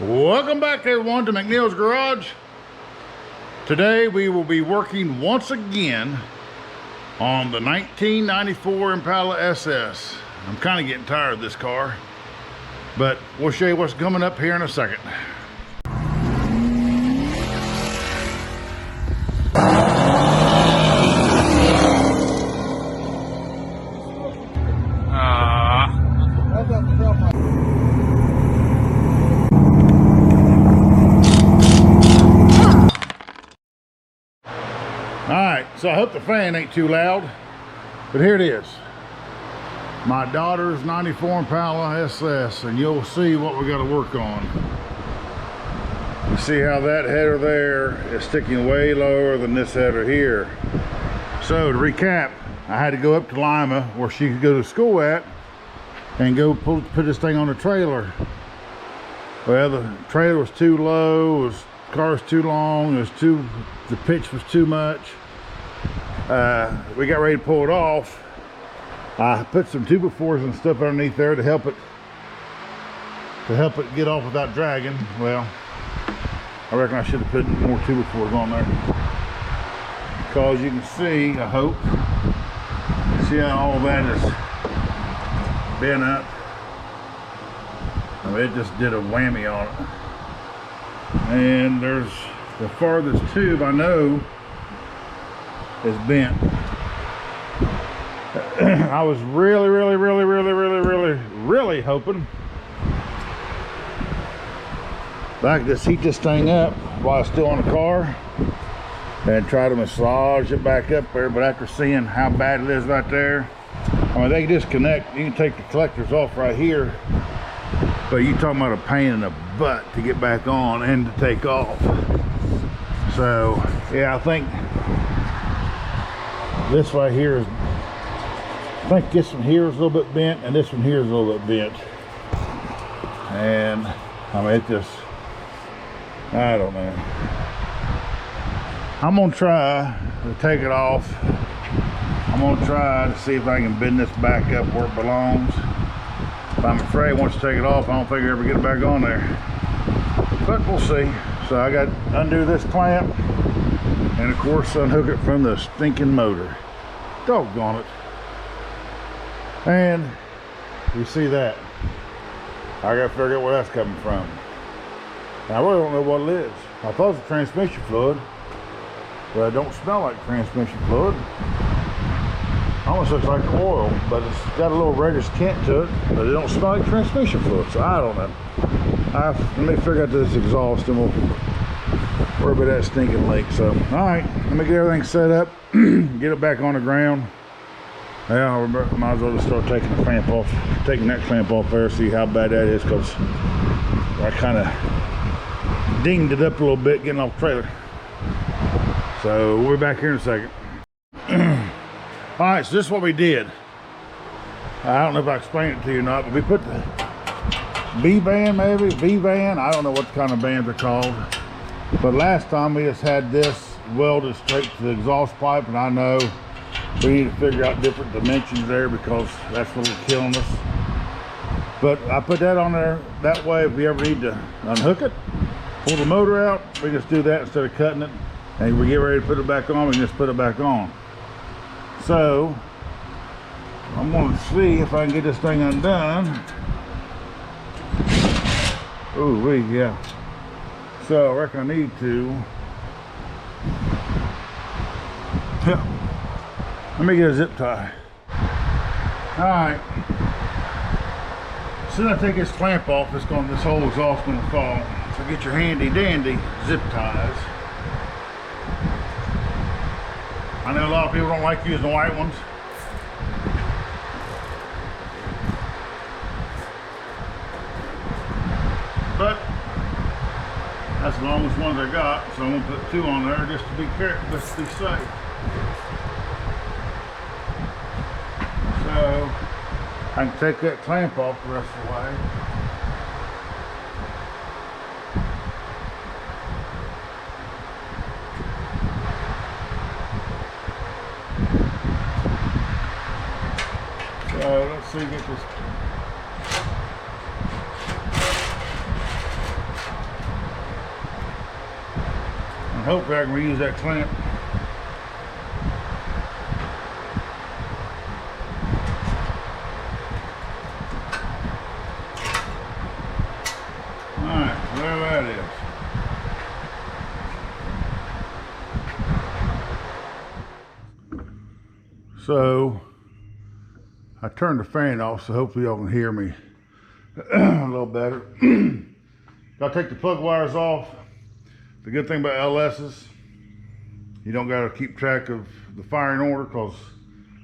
Welcome back everyone to McNeil's Garage. Today we will be working once again on the 1994 Impala SS. I'm kind of getting tired of this car, but we'll show you what's coming up here in a second. Alright, so I hope the fan ain't too loud, but here it is. My daughter's 94 Impala SS, and you'll see what we got to work on. You see how that header there is sticking way lower than this header here. So to recap, I had to go up to Lima where she could go to school at and go put this thing on the trailer. Well, the trailer was too low, the car was too long, the pitch was too much. We got ready to pull it off. I put some 2x4s and stuff underneath there to help it get off without dragging. Well, I reckon I should have put more 2x4s on there, because you can see, I hope, see how all that is bent up. I mean, it just did a whammy on it. And there's the farthest tube I know is bent. I was really hoping that I could just heat this thing up while it's still on the car and try to massage it back up there. But after seeing how bad it is right there, I mean, they can disconnect. You can take the collectors off right here, but you talking about a pain in the butt to get back on and to take off. So yeah, I think this right here is, I think this one here is a little bit bent, and this one here is a little bit bent. And I mean, it just, I don't know. I'm gonna try to take it off. I'm gonna try to see if I can bend this back up where it belongs. But I'm afraid once you take it off, I don't think I ever get it back on there. But we'll see. So I got to undo this clamp, and of course unhook it from the stinking motor. Doggone it. And you see that, I gotta figure out where that's coming from. And I really don't know what it is. I thought it was transmission fluid, but it don't smell like transmission fluid. Almost looks like oil, but it's got a little reddish tint to it, but it don't smell like transmission fluid, so I don't know. Let me figure out this exhaust and we'll worry about that stinking leak. So, all right, let me get everything set up, get it back on the ground. Yeah, I might as well just start taking the clamp off, taking that clamp off there, see how bad that is, because I kind of dinged it up a little bit getting off the trailer. So we'll be back here in a second. All right, so this is what we did. I don't know if I explained it to you or not, but we put the B-band, maybe V-band, I don't know what kind of bands are called, but last time we just had this welded straight to the exhaust pipe, and I know we need to figure out different dimensions there because that's what's killing us. But I put that on there, that way if we ever need to unhook it, pull the motor out, we just do that instead of cutting it, and we get ready to put it back on, we just put it back on. So I'm going to see if I can get this thing undone. Ooh, yeah. So I reckon I need to. Yeah. Let me get a zip tie. All right. As soon as I take this clamp off, this whole exhaust going to fall. So get your handy dandy zip ties. I know a lot of people don't like using the white ones. But that's the longest ones I got, so I'm gonna put 2 on there just to be careful, just to be safe. So I can take that clamp off the rest of the way. So let's see, get this. And hopefully I can reuse that clamp. Alright, there that is. So I turned the fan off, so hopefully y'all can hear me a little better. Gotta take the plug wires off. The good thing about LS's, you don't gotta keep track of the firing order because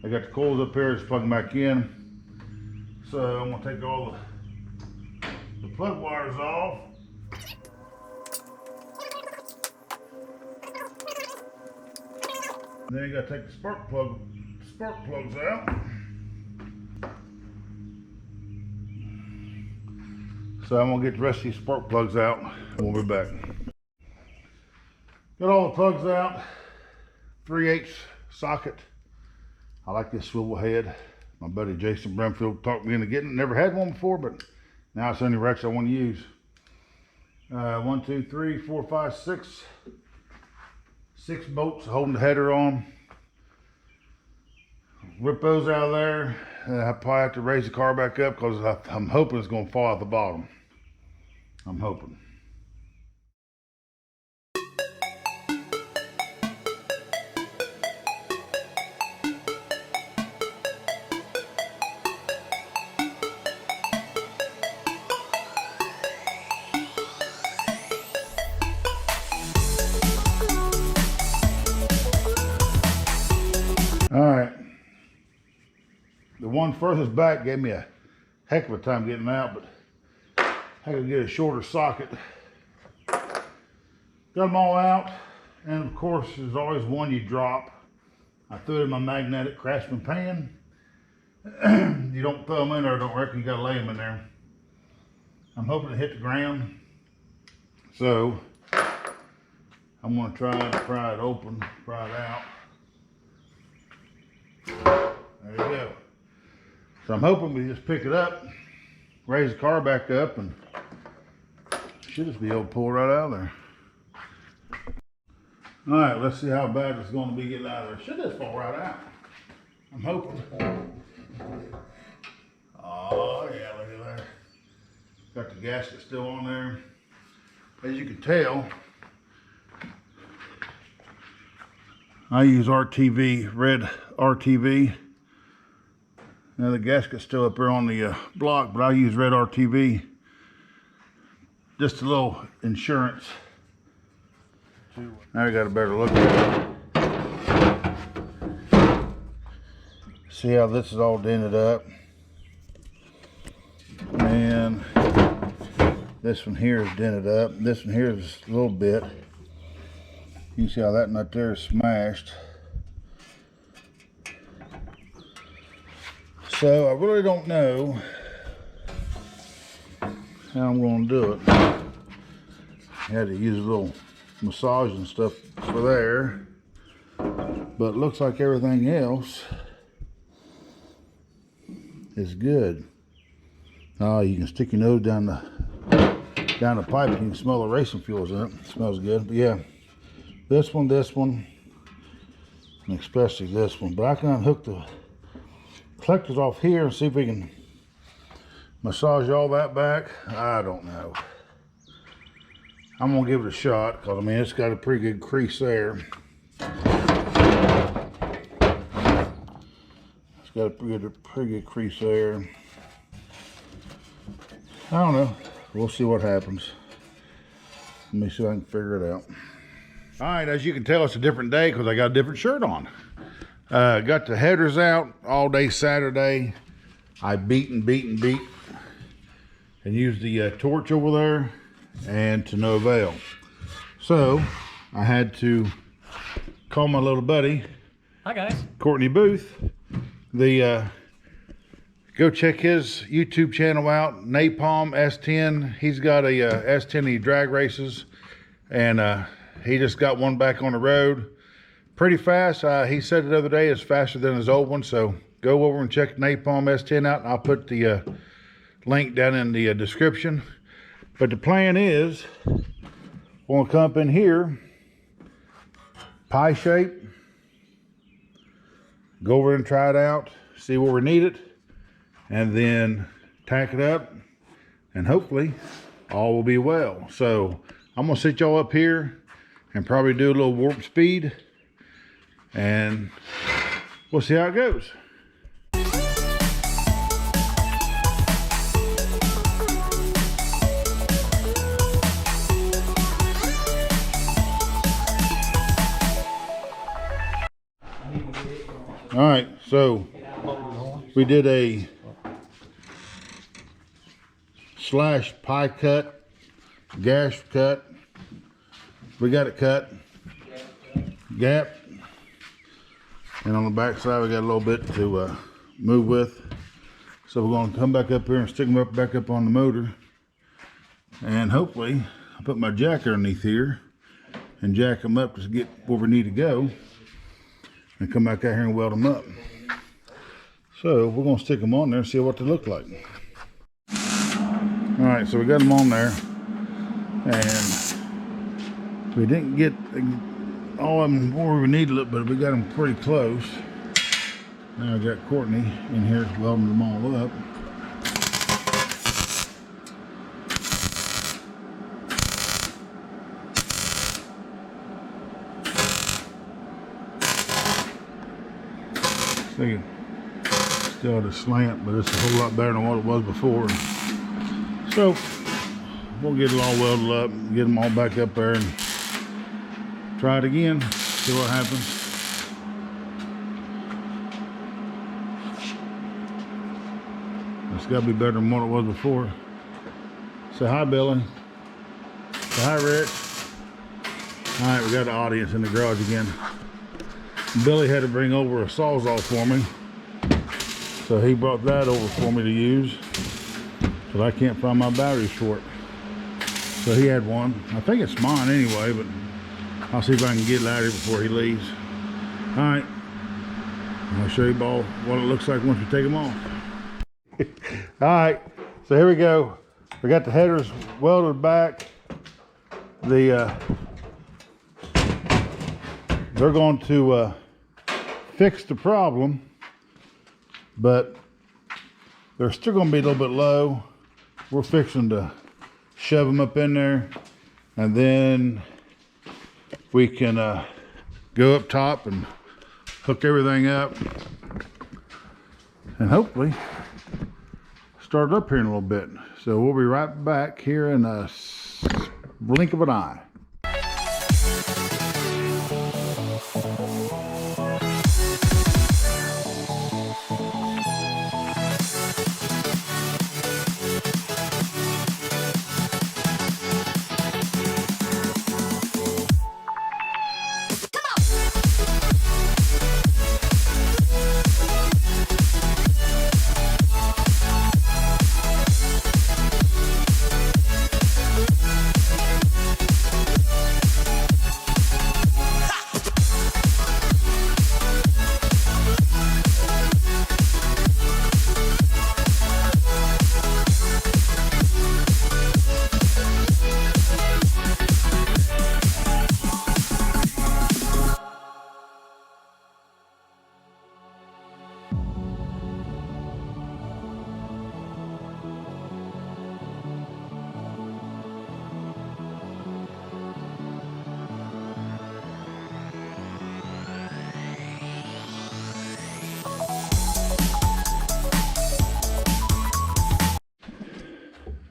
I got the coils up here, just plug them back in. So I'm gonna take all the plug wires off. Then you gotta take the spark plugs out. So I'm gonna get the rest of these spark plugs out and we'll be back. Got all the plugs out. 3/8 socket. I like this swivel head. My buddy Jason Brumfield talked me into getting it. Never had one before, but now it's the only wrench I want to use. 1, 2, 3, 4, 5, 6. 6 bolts holding the header on. Rip those out of there. I probably have to raise the car back up because I'm hoping it's going to fall out the bottom. I'm hoping. All right. The one furthest back gave me a heck of a time getting out, but I could get a shorter socket. Got them all out, and of course, there's always one you drop. I threw it in my magnetic Craftsman pan. You don't throw them in there, I don't reckon. You gotta lay them in there. I'm hoping to hit the ground. So, I'm gonna try to pry it open, pry it out. There you go. So I'm hoping we just pick it up, raise the car back up, and should just be able to pull right out of there. All right, let's see how bad it's going to be getting out of there. Should just fall right out. I'm hoping. Oh yeah, look at that. Got the gasket still on there. As you can tell, I use RTV, red RTV. Now the gasket's still up there on the block, but I use red RTV. Just a little insurance. Now we got a better look at it. See how this is all dented up. And this one here is dented up. This one here is a little bit. You can see how that nut there is smashed. So I really don't know how I'm going to do it. I had to use a little massage and stuff for there, but it looks like everything else is good. Oh, you can stick your nose down the pipe and you can smell the racing fuels in it. It smells good. But yeah, this one, and especially this one. But I can unhook the collectors off here and see if we can massage all that back. I don't know. I'm gonna give it a shot because I mean it's got a pretty good crease there. It's got a pretty good crease there. I don't know. We'll see what happens. Let me see if I can figure it out. All right, as you can tell, it's a different day because I got a different shirt on. Got the headers out all day Saturday. I beat and used the torch over there, and to no avail. So I had to call my little buddy, hi guys, Courtney Booth. Go check his YouTube channel out, Napalm S10. He's got a S10 he drag races, and he just got one back on the road pretty fast. He said the other day it's faster than his old one, so go over and check Napalm S10 out, and I'll put the link down in the description. But the plan is, we're gonna come up in here pie shape. Go over and try it out, see where we need it, and then tack it up, and hopefully all will be well. So I'm gonna sit y'all up here and probably do a little warp speed, and we'll see how it goes. All right, so we did a slash pie cut, gash cut. We got it cut, gap, and on the back side we got a little bit to move with. So we're going to come back up here and stick them back up on the motor, and hopefully I'll put my jack underneath here and jack them up to get where we need to go, and come back out here and weld them up. So we're going to stick them on there and see what they look like. All right, so we got them on there, and we didn't get all of them where we needed it, but we got them pretty close. Now I got Courtney in here welding them all up. See, still at a slant, but it's a whole lot better than what it was before. So we'll get it all welded up, get them all back up there, and try it again, see what happens. It's got to be better than what it was before. Say hi, Billy. Say hi, Rich. All right, we got the audience in the garage again. Billy had to bring over a Sawzall for me, so he brought that over for me to use, but I can't find my batteries for it. So he had one. I think it's mine anyway, but I'll see if I can get it out of here before he leaves. All right, I'll show you all what it looks like once we take them off. All right, so here we go. We got the headers welded back. They're going to fix the problem, but they're still going to be a little bit low. We're fixing to shove them up in there, and then we can go up top and hook everything up, and hopefully start it up here in a little bit. So we'll be right back here in a blink of an eye.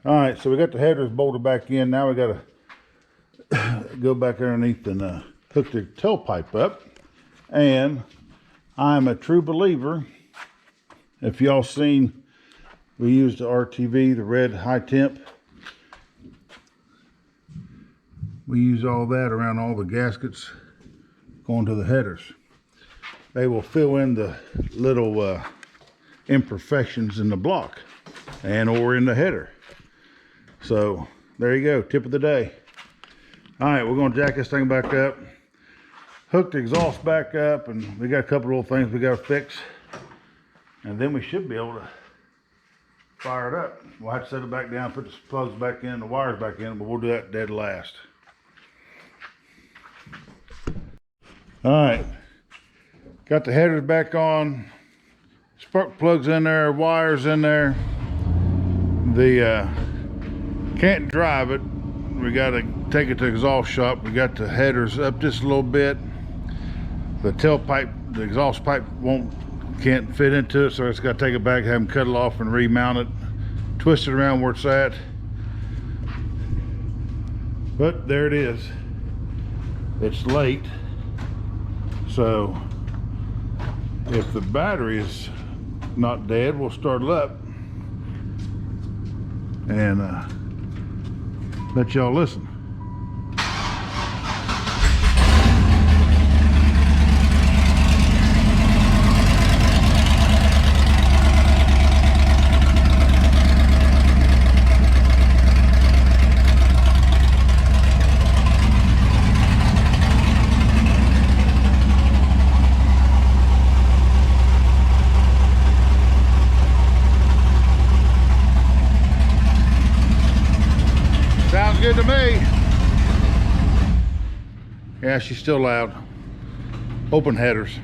All right, so we got the headers bolted back in. Now we got to go back underneath and hook the tailpipe up. And I'm a true believer. If y'all seen, we used the RTV, the red high temp. We use all that around all the gaskets going to the headers. They will fill in the little imperfections in the block and or in the header. So there you go, tip of the day. All right, we're gonna jack this thing back up, hook the exhaust back up, and we got a couple little things we gotta fix, and then we should be able to fire it up. We'll have to set it back down, put the plugs back in, the wires back in, but we'll do that dead last. All right, got the headers back on, spark plugs in there, wires in there. The can't drive it. We got to take it to the exhaust shop. We got the headers up just a little bit. The tailpipe, the exhaust pipe can't fit into it, so it's got to take it back, have them cut it off and remount it, twist it around where it's at. But there it is. It's late, so if the battery is not dead, we'll start it up and let y'all listen. Sounds good to me. Yeah, she's still loud. Open headers.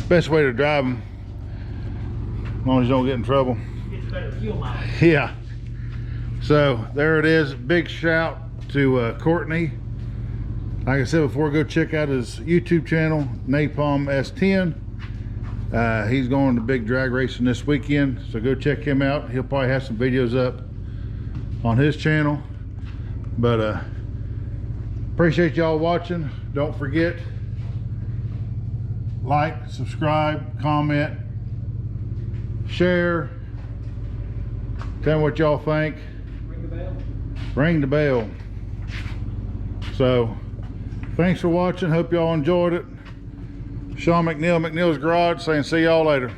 Best way to drive them, as long as you don't get in trouble. Gets better fuel mileage. Yeah. So there it is. Big shout to Courtney. Like I said before, go check out his YouTube channel, Napalm S10. He's going to big drag racing this weekend, so go check him out. He'll probably have some videos up on his channel. But appreciate y'all watching. Don't forget, like, subscribe, comment, share, tell me what y'all think. Ring the bell. Ring the bell. So thanks for watching. Hope y'all enjoyed it. Sean McNeil, McNeil's Garage, saying see y'all later.